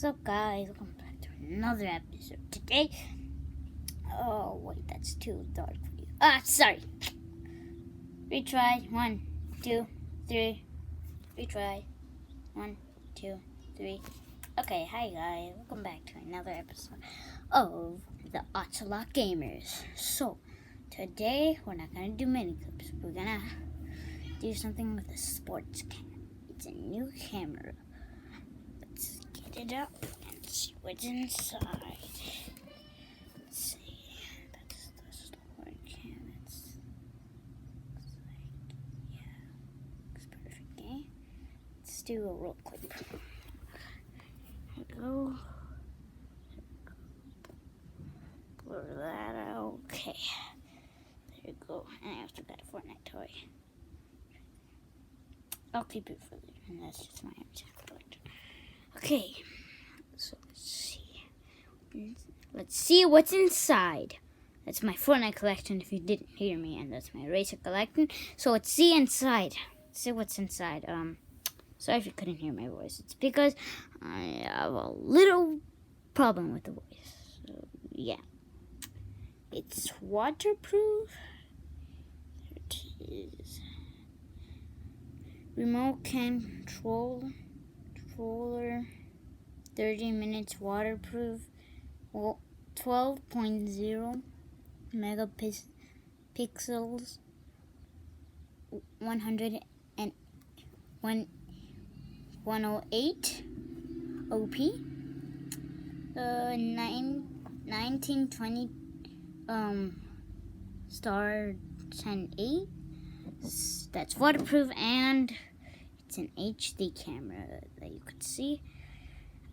What's up, guys? Welcome back to another episode. Today, oh wait, that's too dark for you. Sorry. Retry. 1, 2, 3. Retry. 1, 2, 3. Okay, hi guys. Welcome back to another episode of the Ocelot Gamers. So, today we're not gonna do mini clips. We're gonna do something with a sports cam. It's a new camera. Let's get it up and see what's inside. Let's see. That's the sport cam. Looks like, yeah, looks perfect. Okay? Let's do a roll clip. There we go. Blur that out. Okay. There you go. And I also got a Fortnite toy. I'll keep it for later, and that's just my collection. Okay, so let's see what's inside. That's my Fortnite collection, if you didn't hear me, and that's my Racer collection. So let's see inside. Let's see what's inside. Sorry if you couldn't hear my voice. It's because I have a little problem with the voice. So yeah, it's waterproof. There it is. Remote controller, 30 minutes waterproof, 12.0 megapixels, 108 OP, 1920 star 10.8. That's waterproof, and it's an HD camera that you could see.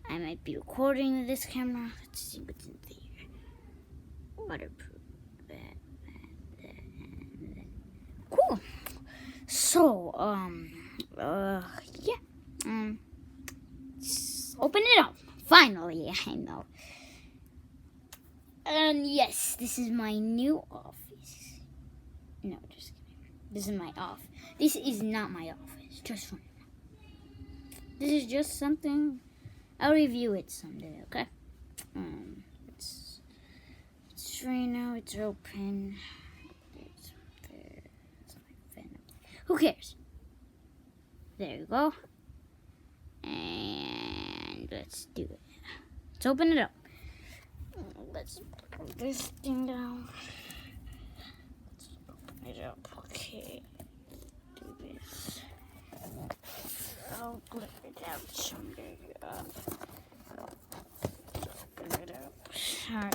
I might be recording with this camera. Let's see what's in there. Waterproof. Cool. So, yeah. Let's open it up. Finally, I know. And yes, this is my new office. No, just kidding. This is my office. This is not my office. Just for now. This is just something. I'll review it someday, okay? It's right now. It's open. It's there. It's my fan. Who cares? There you go. And let's do it. Let's open it up. Let's put this thing down. Let's open it up. Okay. Do this. I'll glare it out someday. Open it up. Sorry.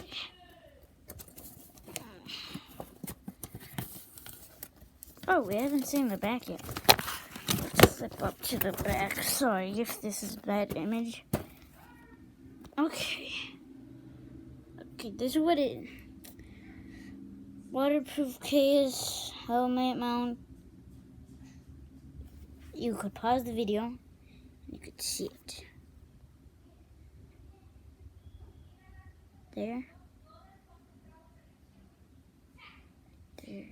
Oh, we haven't seen the back yet. Let's flip up to the back. Sorry if this is a bad image. Okay. Okay, this is what it is. Waterproof case, helmet mount. You could pause the video, and you could see it. There. There.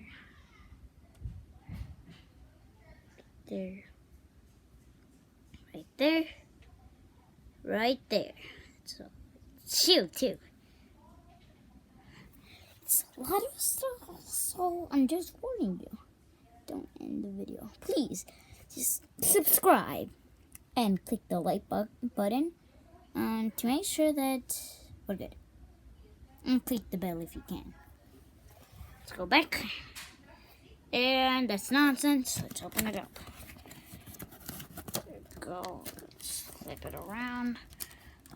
There. Right there. Right there. So, shoot, too. It's a lot of stuff, so I'm just warning you. Don't end the video. Please. Just subscribe and click the like button to make sure that we're good. And click the bell if you can. Let's go back. And that's nonsense. Let's open it up. There we go. Let's flip it around.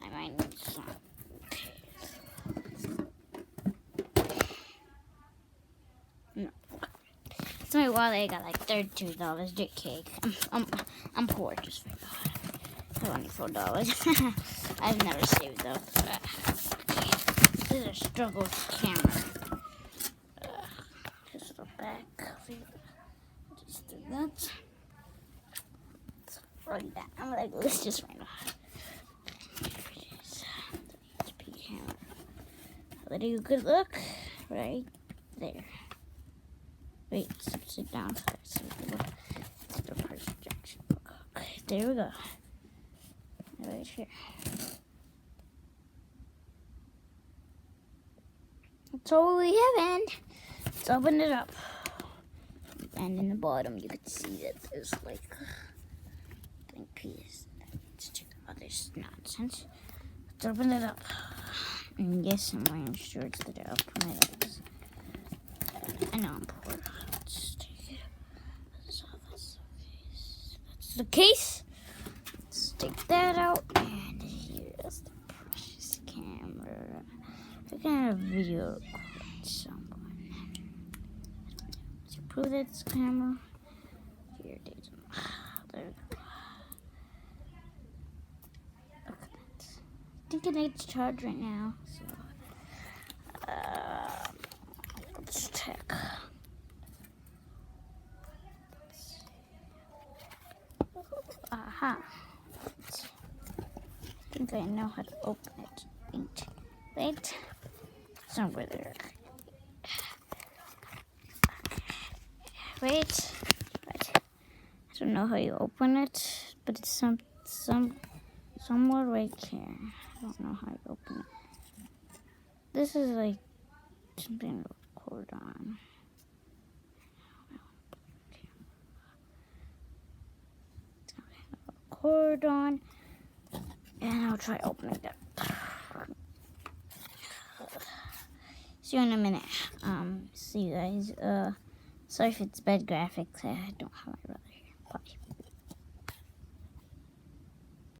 I might need some. Okay. No. So my wallet, I got like $32 JK. I'm poor, just for God. $24. I've never saved those. Okay. This is a struggle camera. Just the back. Just do that. Let's run that. I'm like, let's just run off. Here it is. The HP camera. Let you a good look. Right there. Wait, sit down first. So we can look at the projection. Okay, there we go. Right here. totally haven't. Let's open it up. And in the bottom, you can see that there's like blank piece. Let's check out this nonsense. Let's open it up. And yes, I'm wearing shorts that are up my legs. I know I'm poor. Let's take it. That's the case. Let's take that out. And here's the precious camera. We're gonna video record someone. To prove that it's camera. Here it is. There we go. Look at that. I think it needs charge right now. So, let's check. Aha. I think I know how to open it. Wait. Somewhere there. Wait. I don't know how you open it, but it's somewhere right here. I don't know how you open it. This is like something to record on. Record on, and I'll try opening it. See you in a minute. See you guys. Sorry if it's bad graphics. I don't have my